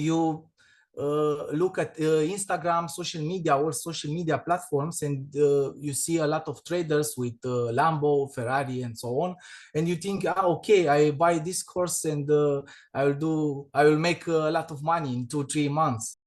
you look at Instagram, social media, or social media platforms, and you see a lot of traders with Lambo, Ferrari, and so on, and you think, okay, I buy this course and I will make a lot of money in 2-3 months.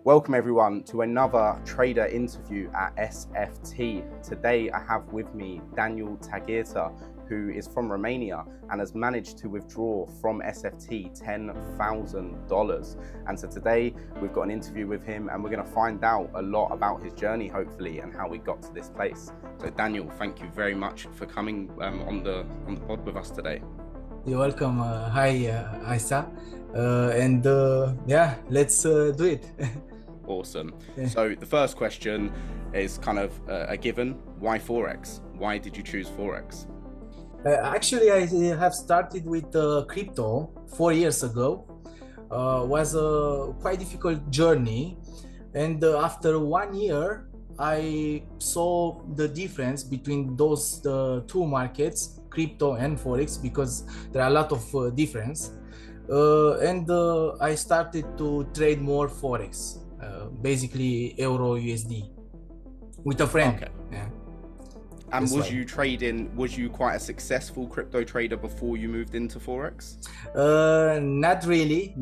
Welcome everyone to another trader interview at SFT. Today I have with me Daniel Tagirta, who is from Romania and has managed to withdraw from SFT $10,000. And so today we've got an interview with him and we're going to find out a lot about his journey, hopefully, and how we got to this place. So Daniel, thank you very much for coming on the pod with us today. You're welcome. Hi, Isa. Yeah, let's do it. Awesome. So the first question is kind of a given. Why Forex? Why did you choose Forex? Actually, I have started with crypto 4 years ago. Was a quite difficult journey, and after 1 year, I saw the difference between those two markets, crypto and Forex, because there are a lot of difference. I started to trade more Forex, basically Euro USD, with a friend. Okay. Yeah. And was you quite a successful crypto trader before you moved into Forex? Not really.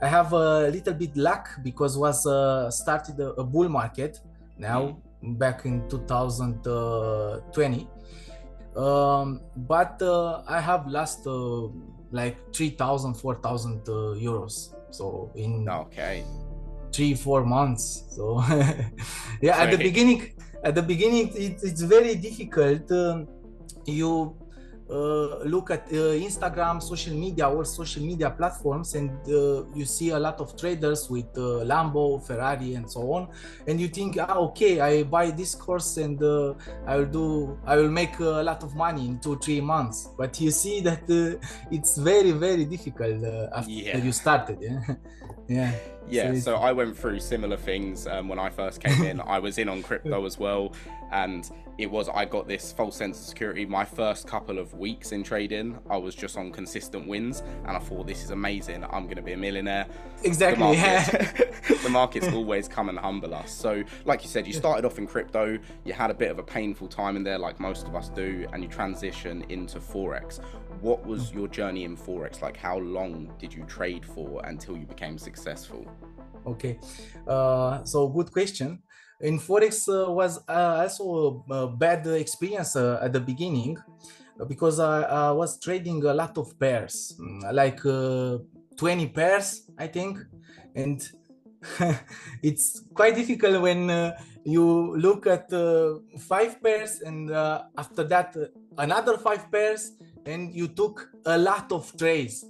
I have a little bit luck because was started a bull market now back in 2020. But I have lost like 3,000, 4,000 euros. So in 3-4 months. So yeah, at the beginning it's very difficult. You look at Instagram, social media, or social media platforms, and you see a lot of traders with Lambo, Ferrari, and so on, and you think, okay, I buy this course and I will make a lot of money in 2-3 months. But you see that it's very, very difficult after you started. So I went through similar things when I first came in. I was in on crypto as well, and I got this false sense of security. My first couple of weeks in trading, I was just on consistent wins, and I thought, this is amazing, I'm going to be a millionaire. Exactly. The markets always come and humble us. So like you said, you started off in crypto, you had a bit of a painful time in there like most of us do, and you transition into Forex. What was your journey in Forex? Like, how long did you trade for until you became successful? Okay, so good question. In Forex was also a bad experience at the beginning, because I was trading a lot of pairs, like 20 pairs, I think. And it's quite difficult when you look at 5 pairs and after that another 5 pairs, and you took a lot of trades,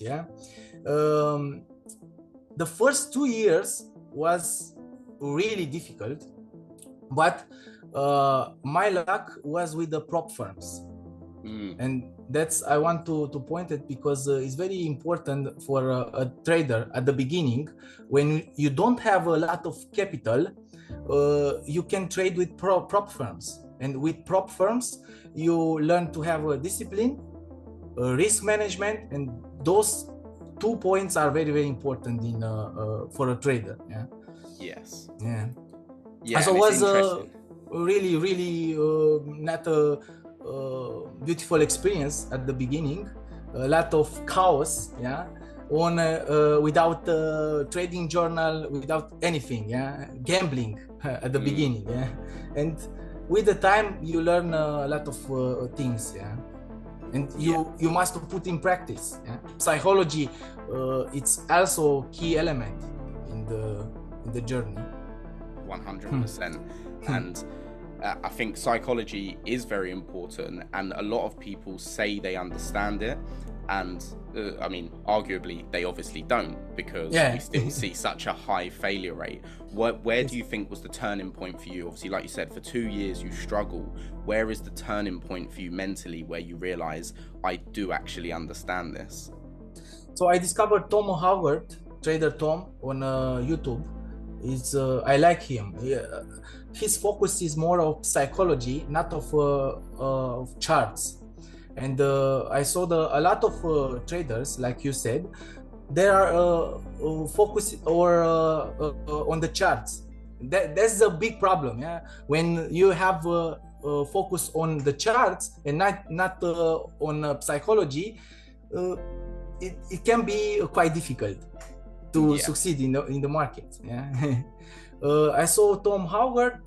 yeah. The first 2 years was really difficult, but my luck was with the prop firms. And that's, I want to point it because it's very important for a trader at the beginning. When you don't have a lot of capital, you can trade with prop firms. And with prop firms, you learn to have a discipline, risk management, and those 2 points are very, very important in for a trader. Yeah. Yes. Yeah. Yeah. So it was really not a beautiful experience at the beginning. A lot of chaos. Yeah. On without trading journal, without anything. Yeah. Gambling at the beginning. Yeah. And with the time, you learn a lot of things. Yeah. And you must put in practice. Yeah? Psychology, it's also a key element in the journey. 100%. And I think psychology is very important, and a lot of people say they understand it, and I mean, arguably they obviously don't, because we still see such a high failure rate. Where do you think was the turning point for you? Obviously, like you said, for 2 years you struggle. Where is the turning point for you mentally where you realize, I do actually understand this? So I discovered Tom Howard, Trader Tom, on YouTube. I like him. His focus is more of psychology, not of charts. And I saw a lot of traders, like you said, they are focused on the charts. That's a big problem. Yeah, when you have focus on the charts and not on psychology, it can be quite difficult to succeed in the market. Yeah. I saw Tom Howard.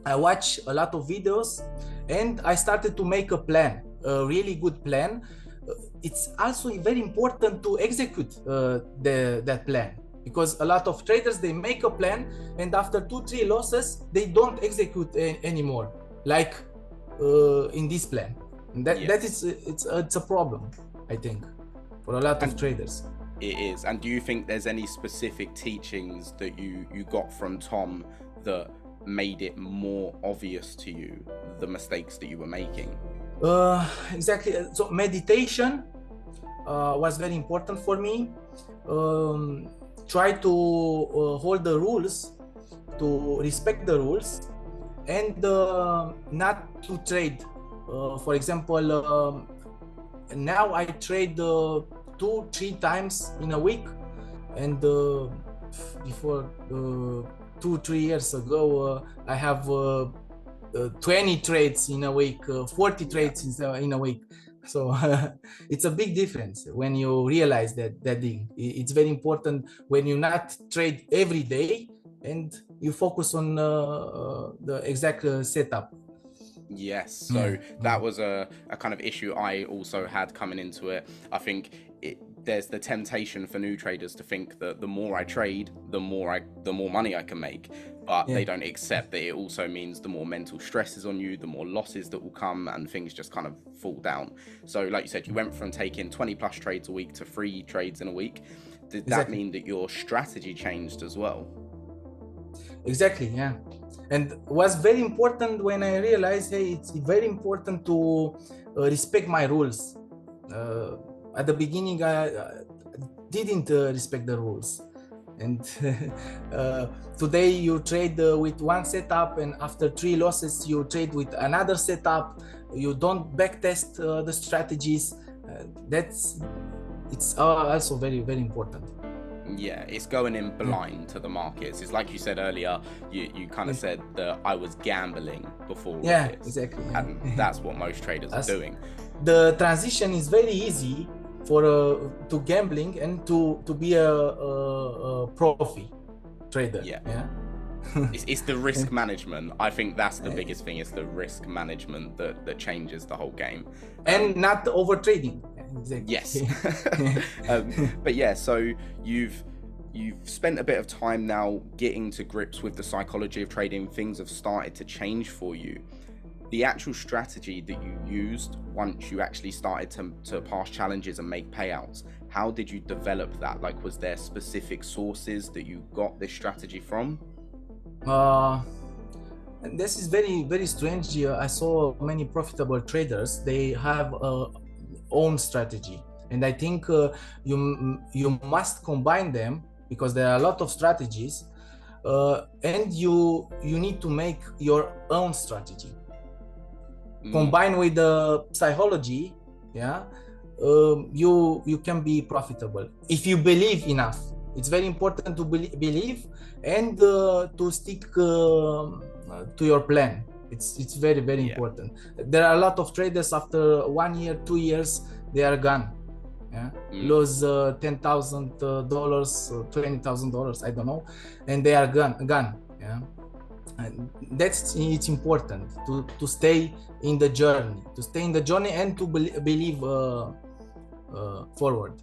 I watched a lot of videos, and I started to make a plan, a really good plan. It's also very important to execute that plan, because a lot of traders, they make a plan and after 2-3 losses they don't execute anymore, like in this plan. And that is it's a problem, I think, for a lot of traders. It is. And do you think there's any specific teachings that you got from Tom that made it more obvious to you the mistakes that you were making? Exactly. So meditation was very important for me. Try to hold the rules, to respect the rules, and not to trade. For example, now I trade 2-3 times in a week, and before 2-3 years ago, I have 20 trades in a week, 40 trades in a week. So it's a big difference when you realize that thing. It's very important when you not trade every day and you focus on the exact setup. Yes, so that was a kind of issue I also had coming into it. I think there's the temptation for new traders to think that the more I trade, the more money I can make, but they don't accept that it also means the more mental stress is on you, the more losses that will come, and things just kind of fall down. So like you said, you went from taking 20 plus trades a week to 3 trades in a week. Did that mean that your strategy changed as well? Exactly, yeah. And was very important when I realized, hey, it's very important to respect my rules. At the beginning, I didn't respect the rules. And today you trade with one setup, and after 3 losses, you trade with another setup. You don't backtest the strategies. It's also very, very important. Yeah, it's going in blind to the markets. It's like you said earlier, you kind of said that I was gambling before. Exactly. And that's what most traders are doing. The transition is very easy for to gambling and to be a profi trader. It's the risk management. I think that's the biggest thing. It's the risk management that changes the whole game, and not over trading. Exactly. Yes. But yeah, so you've spent a bit of time now getting to grips with the psychology of trading. Things have started to change for you. The actual strategy that you used once you actually started to pass challenges and make payouts, how did you develop that? Like, was there specific sources that you got this strategy from? This is very, very strange. I saw many profitable traders, they have own strategy, and I think you must combine them, because there are a lot of strategies, and you need to make your own strategy combined with the psychology. You can be profitable if you believe enough. It's very important to believe and to stick to your plan. It's very, very important. There are a lot of traders, after 1 year, 2 years, they are gone. Lose $10,000, $20,000, I don't know, and they are gone. And it's important to stay in the journey, and to believe forward.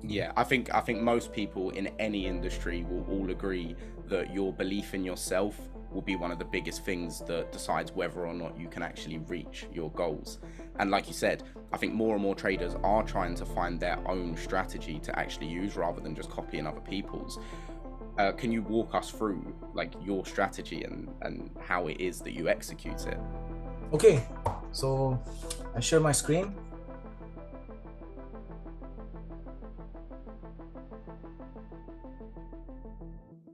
Yeah, I think most people in any industry will all agree that your belief in yourself will be one of the biggest things that decides whether or not you can actually reach your goals. And like you said, I think more and more traders are trying to find their own strategy to actually use rather than just copying other people's. Can you walk us through like your strategy and how it is that you execute it? Okay, so I share my screen.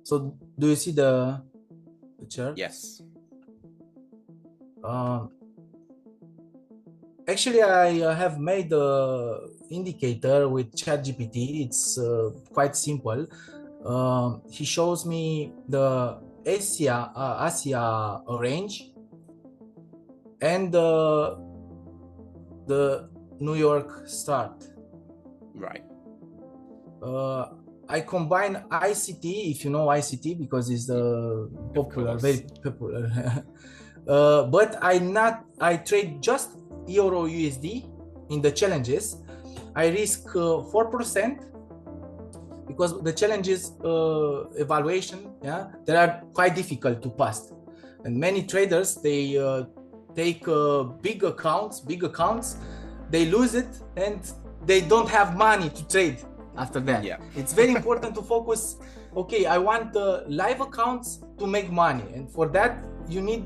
So do you see the chart? Yes. Actually, I have made a indicator with ChatGPT. It's quite simple. He shows me the Asia range and the New York start. Right. I combine ICT, if you know ICT, because it's the popular, very popular. But I trade just Euro USD in the challenges. I risk 4% because the challenges evaluation, yeah, they are quite difficult to pass. And many traders, they take big accounts, they lose it and they don't have money to trade after that. Yeah. It's very important to focus. Okay, I want live accounts to make money, and for that you need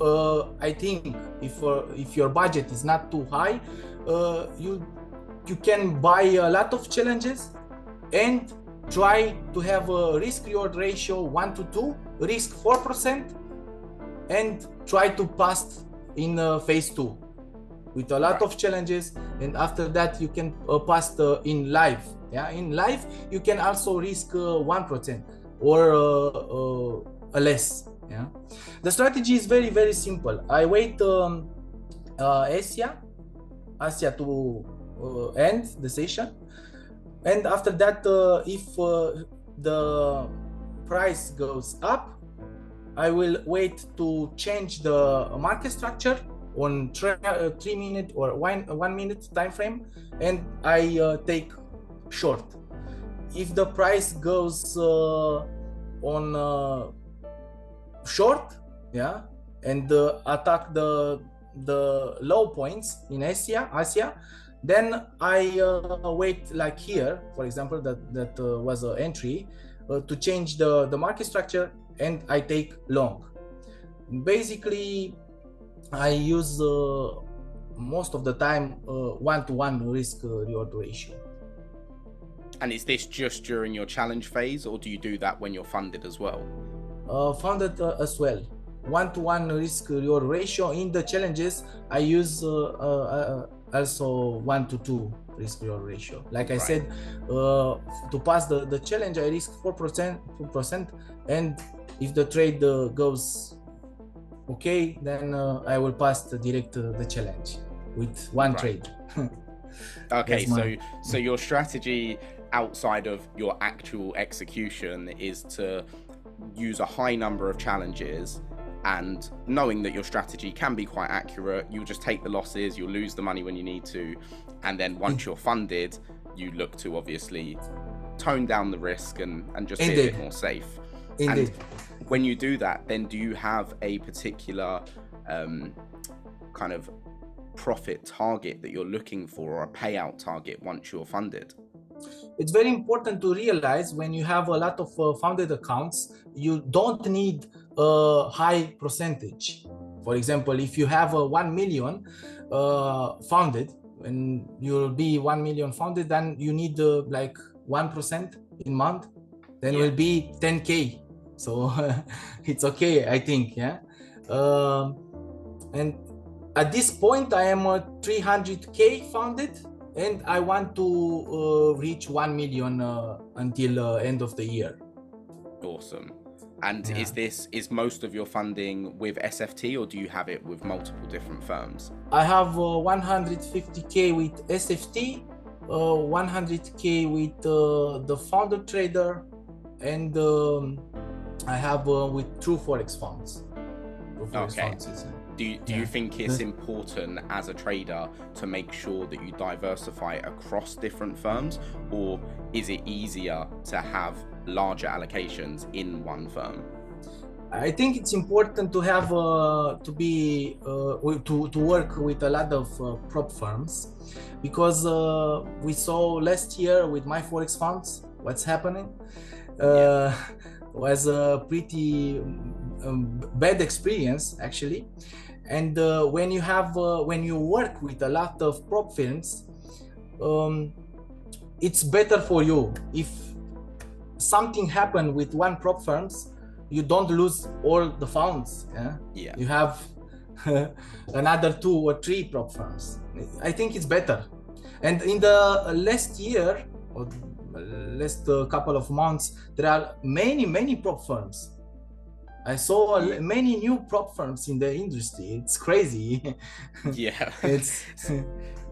I think if your budget is not too high, you can buy a lot of challenges and try to have a risk reward ratio 1 to 2, risk 4%, and try to pass in phase 2 with a lot of challenges, and after that you can pass in live. Yeah, in live you can also risk 1% or less. Yeah, the strategy is very, very simple. I wait Asia to end the session, and after that if the price goes up, I will wait to change the market structure on 3 minute or 1 minute time frame, and I take short. If the price goes on short, yeah, and attack the low points in Asia, then I wait like here, for example, that was an entry to change the market structure, and I take long. Basically, I use most of the time 1-to-1 risk reward ratio. And is this just during your challenge phase, or do you do that when you're funded as well? Funded as well. 1-to-1 risk reward ratio. In the challenges, I use also 1-to-2 risk reward ratio. Like I said, to pass the challenge, I risk 4%, and if the trade goes okay, then I will pass direct the challenge with one trade. Okay, so your strategy outside of your actual execution is to use a high number of challenges, and knowing that your strategy can be quite accurate, you'll just take the losses, you'll lose the money when you need to, and then once you're funded, you look to obviously tone down the risk and just be a bit more safe. Indeed. And when you do that, then do you have a particular kind of profit target that you're looking for, or a payout target once you're funded? It's very important to realize when you have a lot of funded accounts, you don't need a high percentage. For example, if you have 1 million funded, and you'll be 1 million funded, then you need like 1% in month, then will be 10K. So it's okay, I think. Yeah. And at this point, I am 300K funded, and I want to reach 1 million until end of the year. Awesome. And is most of your funding with SFT, or do you have it with multiple different firms? I have 150K with SFT, 100K with the founder trader, and I have with True Forex funds. Do you think it's important as a trader to make sure that you diversify across different firms, or is it easier to have larger allocations in one firm? I think it's important to have to work with a lot of prop firms, because we saw last year with my Forex funds what's happening. Was a pretty bad experience actually. And when you work with a lot of prop firms, it's better for you if something happen with one prop firms, you don't lose all the funds. You have another 2 or 3 prop firms. I think it's better. And in the last year or last couple of months, there are many prop firms. I saw many new prop firms in the industry. It's crazy. Yeah.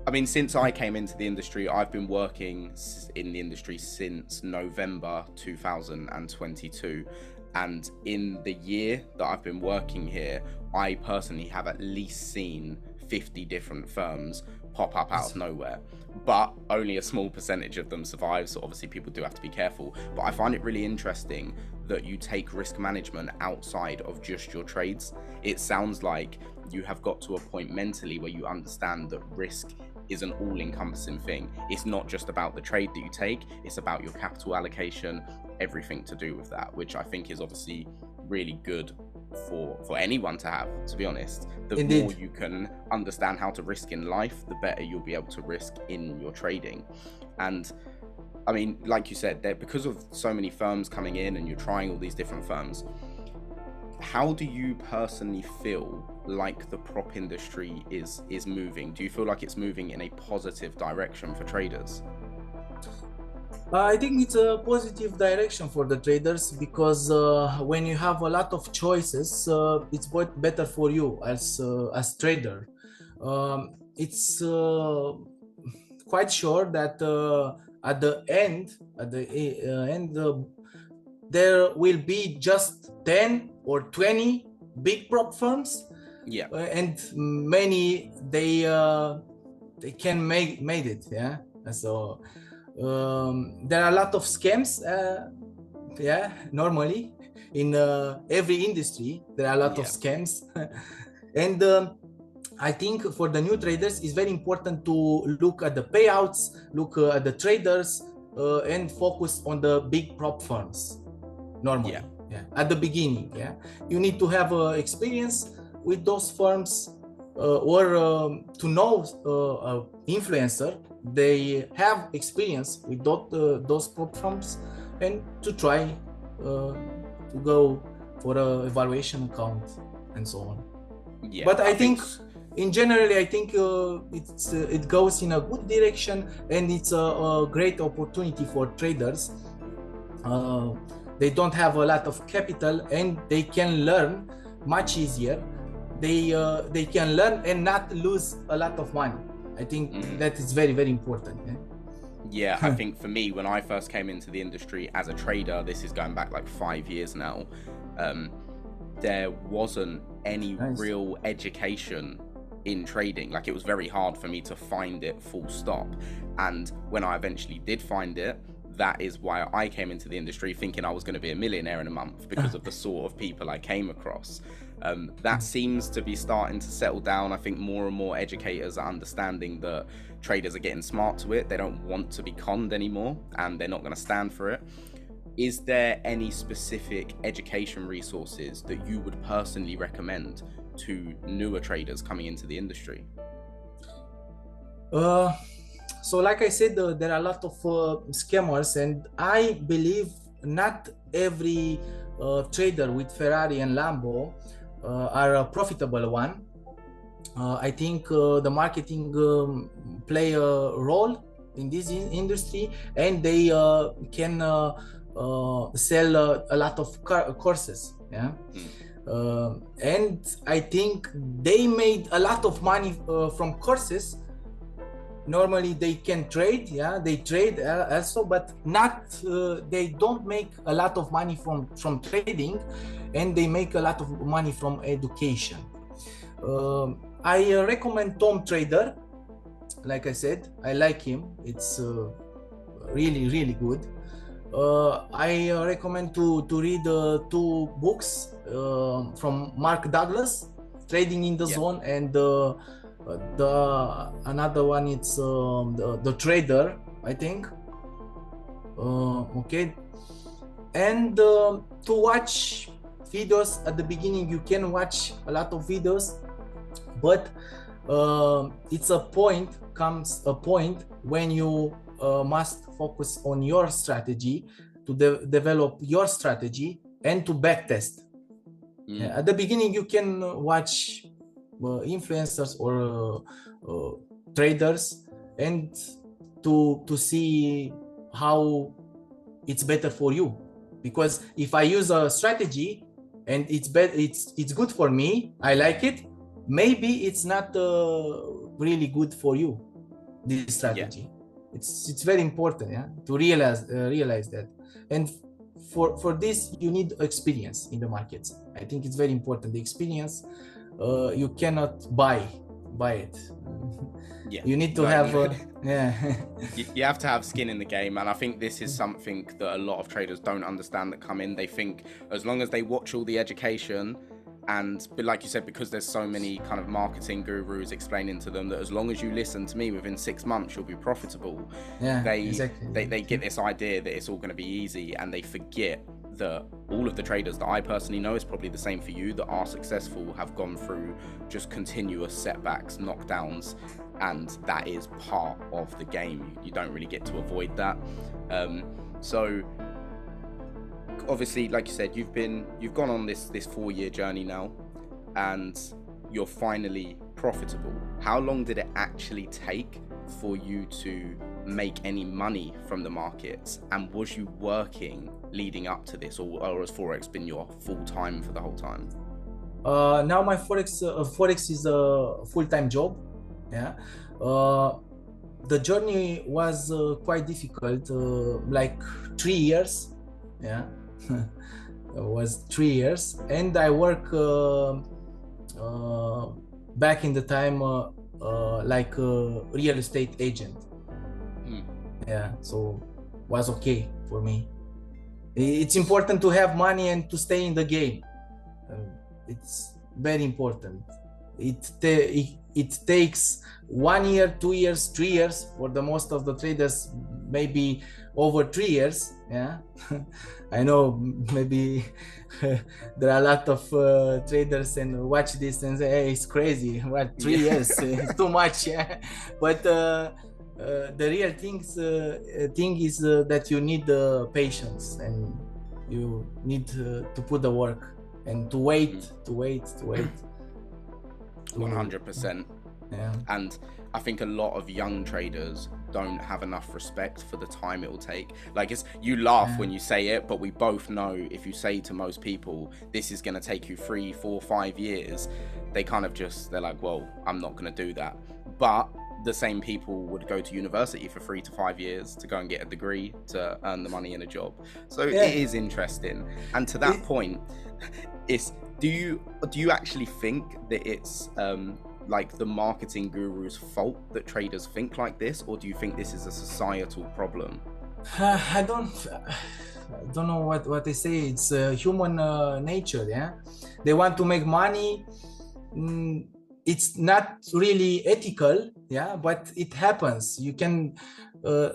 I mean, since I came into the industry, I've been working in the industry since November 2022. And in the year that I've been working here, I personally have at least seen 50 different firms pop up out of nowhere, but only a small percentage of them survive. So obviously people do have to be careful, but I find it really interesting that you take risk management outside of just your trades. It sounds like you have got to a point mentally where you understand that risk is an all-encompassing thing. It's not just about the trade that you take, it's about your capital allocation, everything to do with that, which I think is obviously really good for anyone to have, to be honest. The Indeed. more you can understand how to risk in life, the better you'll be able to risk in your trading. And I mean, like you said, that because of so many firms coming in and you're trying all these different firms, how do you personally feel like the prop industry is moving? Do you feel like it's moving in a positive direction for traders? I think it's a positive direction for the traders, because when you have a lot of choices, it's better for you as trader. It's quite sure that at the end, there will be just 10 or 20 big prop firms. Yeah. And many they can made it. Yeah. So there are a lot of scams. Normally in every industry there are a lot of scams. And I think for the new traders it's very important to look at the payouts, look at the traders, and focus on the big prop firms normally. At the beginning, you need to have experience with those firms, or to know influencer. They have experience with those prop firms, and to try to go for a evaluation account and so on. But I think in general, I think it goes in a good direction, and it's a great opportunity for traders. They don't have a lot of capital and they can learn much easier. They can learn and not lose a lot of money. I think that is very, very important. Yeah, I think for me, when I first came into the industry as a trader, this is going back like 5 years now, there wasn't any real education in trading. Like, it was very hard for me to find it, full stop. And when I eventually did find it, that is why I came into the industry thinking I was going to be a millionaire in a month, because of the sort of people I came across. That seems to be starting to settle down. I think more and more educators are understanding that traders are getting smart to it. They don't want to be conned anymore, and they're not going to stand for it. Is there any specific education resources that you would personally recommend to newer traders coming into the industry? So like I said, there are a lot of scammers, and I believe not every trader with Ferrari and Lambo are a profitable one. I think the marketing play a role in this industry, and they can sell a lot of courses. And I think they made a lot of money from courses. Normally they can trade, they trade also, but not they don't make a lot of money from trading, and they make a lot of money from education. I recommend Tom Trader. Like I said, I like him. It's really, really good. I recommend to read 2 books from Mark Douglas, Trading in the Zone, and another one, it's the Trader, I think. Okay, and to watch videos at the beginning, you can watch a lot of videos, but comes a point when you must focus on your strategy to develop your strategy and to backtest. At the beginning, you can watch influencers or traders and to see how it's better for you. Because if I use a strategy and it's good for me, I like it, maybe it's not really good for you, this strategy. It's very important to realize that. And for this, you need experience in the markets. I think it's very important. The experience, you cannot buy it. You need to have you have to have skin in the game, and I think this is something that a lot of traders don't understand that come in. They think as long as they watch all the education, but like you said, because there's so many kind of marketing gurus explaining to them that as long as you listen to me, within 6 months you'll be profitable. They get this idea that it's all going to be easy, and they forget that all of the traders that I personally know, is probably the same for you, that are successful, have gone through just continuous setbacks, knockdowns, and that is part of the game. You don't really get to avoid that. So obviously, like you said, you've gone on this 4-year journey now, and you're finally profitable. How long did it actually take for you to make any money from the markets, and was you working leading up to this, or has Forex been your full-time for the whole time? Now my Forex is a full-time job. The journey was quite difficult, like 3 years. It was 3 years, and I work back in the time like a real estate agent. So was okay for me. It's important to have money and to stay in the game. It's very important. It takes 1 year, 2 years, 3 years for the most of the traders, maybe over 3 years. I know maybe there are a lot of traders and watch this and say, hey, it's crazy. What, 3 years? It's too much. But the real thing is that you need patience, and you need to put the work and to wait. 100%. And I think a lot of young traders don't have enough respect for the time it will take. Like, you laugh when you say it, but we both know if you say to most people this is going to take you 3, 4, 5 years, they kind of they're like, well, I'm not going to do that. But the same people would go to university for 3 to 5 years to go and get a degree to earn the money in a job. So it is interesting. And to that point, do you actually think that it's like the marketing guru's fault that traders think like this, or do you think this is a societal problem? I don't know what they say. It's human nature. They want to make money. It's not really ethical, but it happens. You can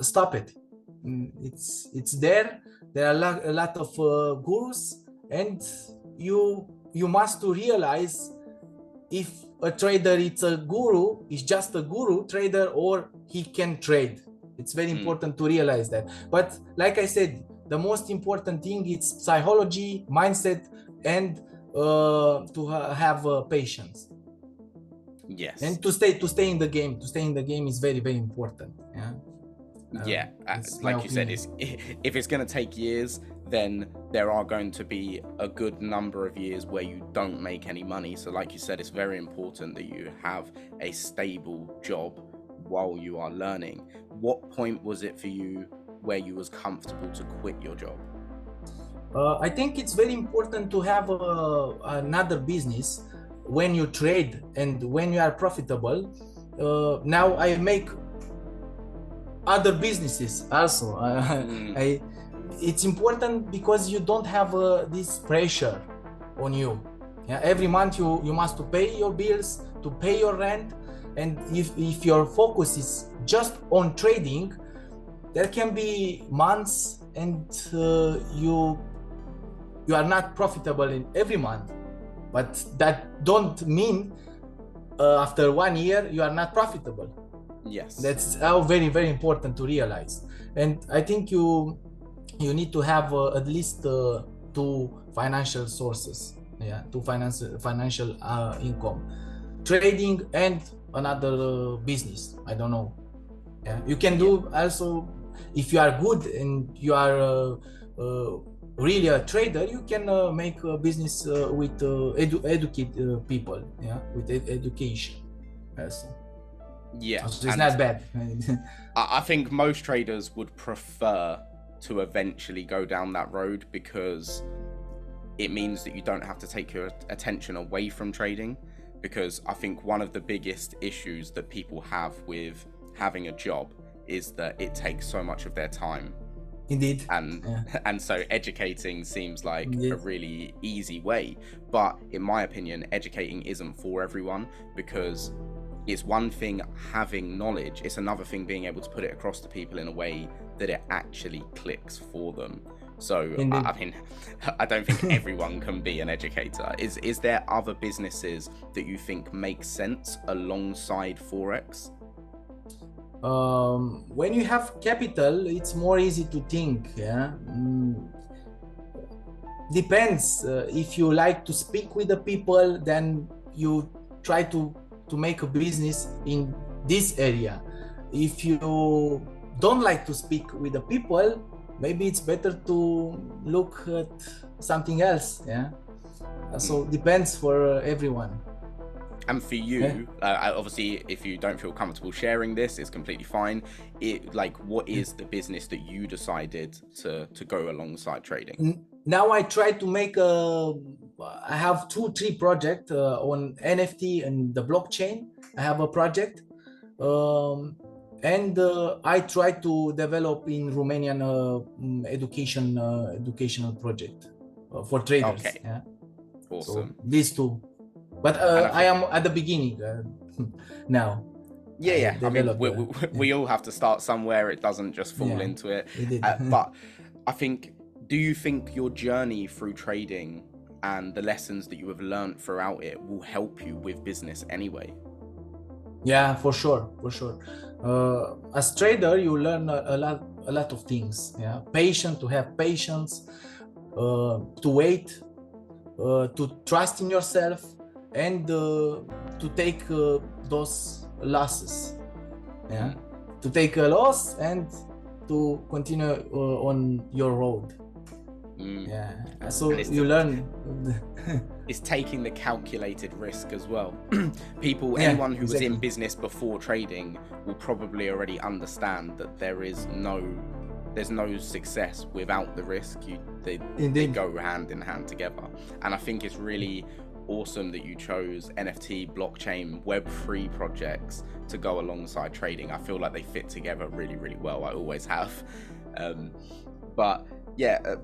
stop it. It's there. There are a lot of gurus, and you must to realize if a trader is a guru, is just a guru trader, or he can trade. It's very important to realize that. But like I said, the most important thing is psychology, mindset, and to have patience. Yes. And to stay in the game. To stay in the game is very, very important. Like you said, if it's going to take years, then there are going to be a good number of years where you don't make any money. So like you said, it's very important that you have a stable job while you are learning. What point was it for you where you was comfortable to quit your job? I think it's very important to have another business when you trade and when you are profitable. Now I make other businesses also. It's important because you don't have this pressure on you. Every month you must to pay your bills, to pay your rent, and if your focus is just on trading, there can be months and you are not profitable in every month. But that don't mean after 1 year you are not profitable. Yes, that's very, very important to realize. And I think you need to have at least two financial sources, yeah, two financial income, trading and another business. I don't know. Yeah, you can do also, if you are good and you are really a trader, you can make a business with educate people, yeah, with education also. Yeah, so it's not bad. I think most traders would prefer to eventually go down that road, because it means that you don't have to take your attention away from trading. Because I think one of the biggest issues that people have with having a job is that it takes so much of their time. Indeed. And so educating seems like a really easy way, but in my opinion, educating isn't for everyone, because it's one thing having knowledge, it's another thing being able to put it across to people in a way that it actually clicks for them. So I mean, I don't think everyone can be an educator. Is there other businesses that you think make sense alongside Forex? When you have capital, it's more easy to think. Yeah, depends. If you like to speak with the people, then you try to make a business in this area. If you don't like to speak with the people, maybe it's better to look at something else. Yeah, so depends for everyone. And for you, obviously, if you don't feel comfortable sharing this, it's completely fine. What is the business that you decided to go alongside trading? Now I try to make I have 2-3 projects on NFT and the blockchain. I have a project, and I try to develop in Romanian educational project for traders. Okay. Yeah. Awesome. So these two. But I am at the beginning now. Yeah. I mean, we all have to start somewhere. It doesn't just fall into it. But I think, do you think your journey through trading and the lessons that you have learned throughout it will help you with business anyway? Yeah, for sure. As trader, you learn a lot of things. Yeah, to have patience, to wait, to trust in yourself, and to take those losses. Yeah, to take a loss and to continue on your road. Yeah, so you learn. It's taking the calculated risk as well. Anyone who was in business before trading will probably already understand that there's no success without the risk. They go hand in hand together. And I think it's really awesome that you chose NFT, blockchain, Web3 projects to go alongside trading. I feel like they fit together really, really well. I always have. But yeah,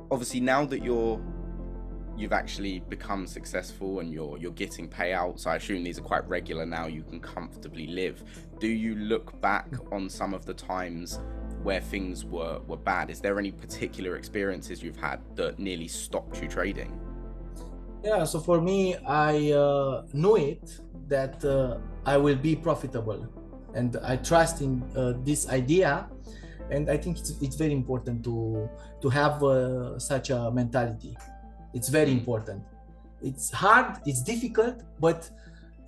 obviously now that you've actually become successful and you're getting payouts, I assume these are quite regular now, you can comfortably live. Do you look back on some of the times where things were bad? Is there any particular experiences you've had that nearly stopped you trading? Yeah, so for me, I knew it that I will be profitable, and I trust in this idea, and I think it's very important to have such a mentality. It's very important. It's hard, it's difficult, but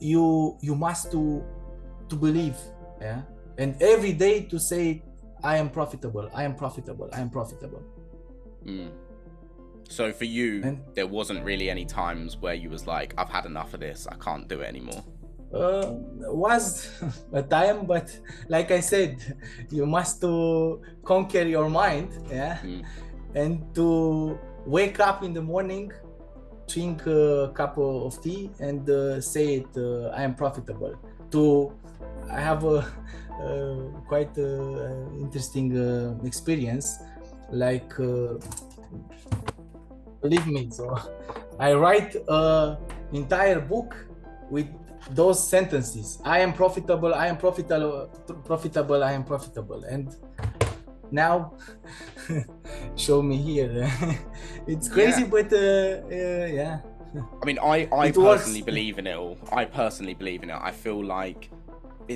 you must to believe, yeah, and every day to say, I am profitable, I am profitable, I am profitable. So for you, there wasn't really any times where you was like, I've had enough of this, I can't do it anymore? Was a time, but like I said, you must to conquer your mind, yeah, and to wake up in the morning, drink a cup of tea, and say it, I am profitable. I have a quite interesting experience, like believe me, so I write an entire book with those sentences. I am profitable, I am profitable, I am profitable. And now show me here. It's crazy, but yeah. I mean, I personally believe in it all. I feel like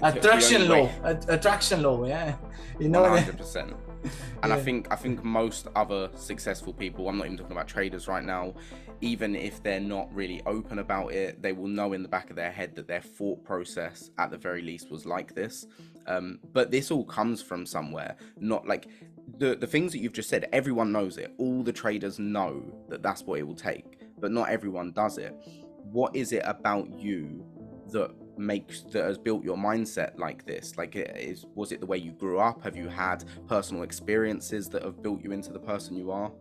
attraction law, yeah, you know. 100%. And I think most other successful people, I'm not even talking about traders right now, even if they're not really open about it, they will know in the back of their head that their thought process at the very least was like this. But this all comes from somewhere, not like the things that you've just said. Everyone knows it. All the traders know that that's what it will take, but not everyone does it. What is it about you that has built your mindset like this? Like, was it the way you grew up? Have you had personal experiences that have built you into the person you are?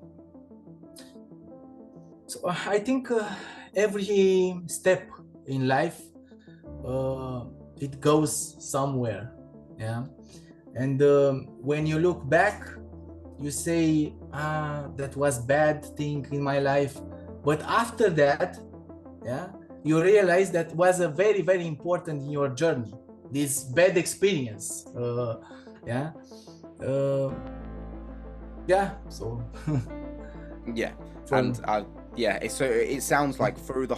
So I think every step in life it goes somewhere, yeah. And when you look back, you say, that was bad thing in my life, but after that, yeah, you realize that was a very, very important in your journey, this bad experience. Yeah. Yeah. So. Yeah. And yeah, so it sounds like through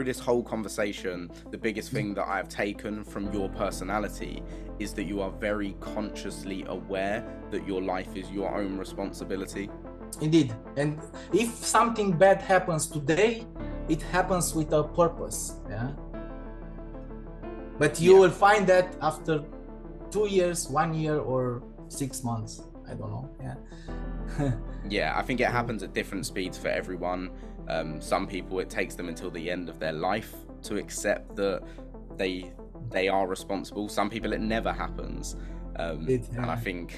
this whole conversation, the biggest thing that I've taken from your personality is that you are very consciously aware that your life is your own responsibility. Indeed. And if something bad happens today, it happens with a purpose, yeah. But you will find that after 2 years, 1 year, or 6 months. I don't know. Yeah. Yeah, I think it happens at different speeds for everyone. Some people, it takes them until the end of their life to accept that they are responsible. Some people, it never happens. And I think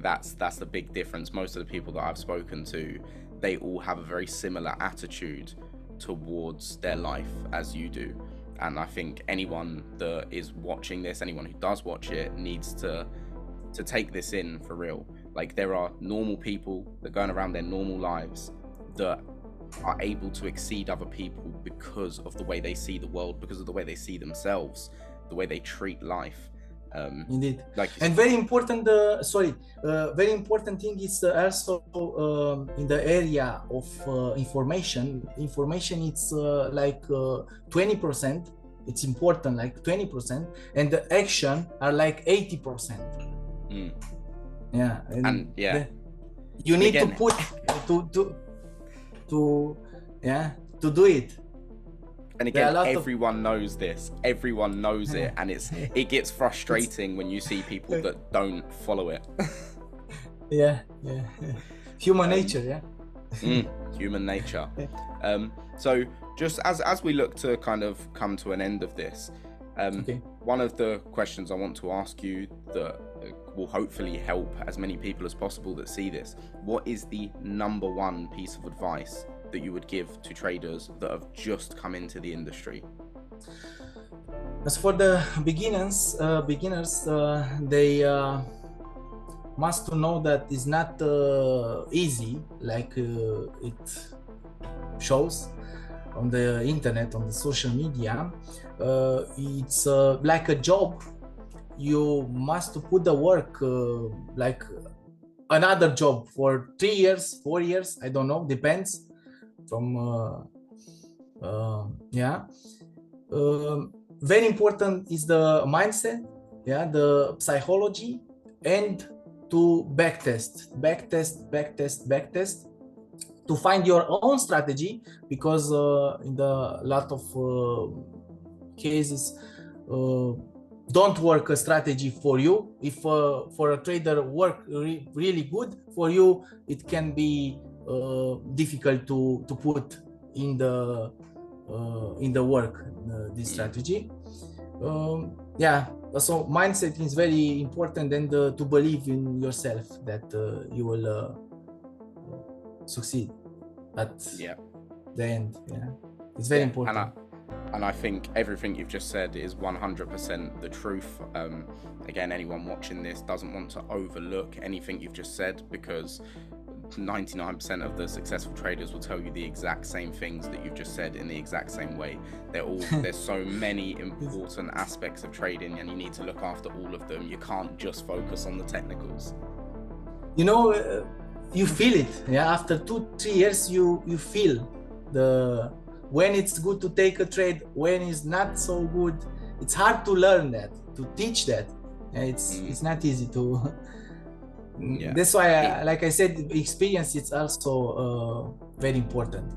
that's the big difference. Most of the people that I've spoken to, they all have a very similar attitude towards their life as you do. And I think anyone that is watching this, anyone who does watch it, needs to take this in for real. Like, there are normal people that going around their normal lives that are able to exceed other people because of the way they see the world, because of the way they see themselves, the way they treat life. Indeed. Like, and very important very important thing is also in the area of information it's like 20%. It's important, like 20%, and the action are like 80%. Yeah. And yeah, you need to put to do it. And again, everyone knows this. Everyone knows it, and it gets frustrating when you see people that don't follow it. Yeah. Human nature, yeah. Human nature. So just as we look to kind of come to an end of this, one of the questions I want to ask you that will hopefully help as many people as possible that see this: what is the number one piece of advice that you would give to traders that have just come into the industry? As for the beginners, they must to know that it's not easy like it shows on the internet, on the social media. It's like a job. You must put the work like another job for 3 years, 4 years, I don't know, depends from very important is the mindset, the psychology, and to backtest to find your own strategy, because in the lot of cases don't work a strategy for you. If for a trader work really good for you, it can be difficult to put in the work this strategy. So mindset is very important, and to believe in yourself that you will succeed at the end. It's very important. And I think everything you've just said is 100% the truth. Again, anyone watching this doesn't want to overlook anything you've just said, because 99% of the successful traders will tell you the exact same things that you've just said in the exact same way. There's so many important aspects of trading, and you need to look after all of them. You can't just focus on the technicals. You know, you feel it. After 2-3 years, you feel when it's good to take a trade, when it's not so good. It's hard to learn that, to teach that. It's not easy to That's why, like I said, experience is also very important.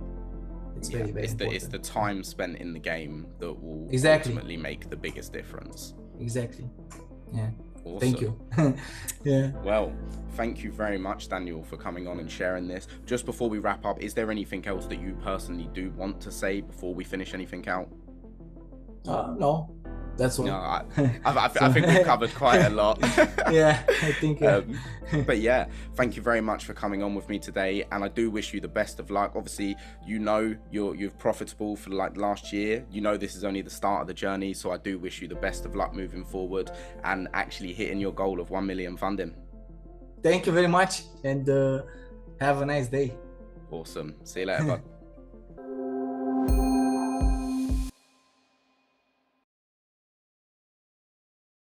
It's very important. It's the time spent in the game that will ultimately make the biggest difference. Exactly. Yeah. Awesome. Thank you. Yeah. Well, thank you very much, Daniel, for coming on and sharing this. Just before we wrap up, is there anything else that you personally do want to say before we finish anything out? No, that's all. No, I think we've covered quite a lot. Yeah, I think. But yeah, thank you very much for coming on with me today, and I do wish you the best of luck. Obviously, you know you're profitable for like last year. You know this is only the start of the journey, so I do wish you the best of luck moving forward and actually hitting your goal of 1 million funding. Thank you very much, and have a nice day. Awesome. See you later, bud.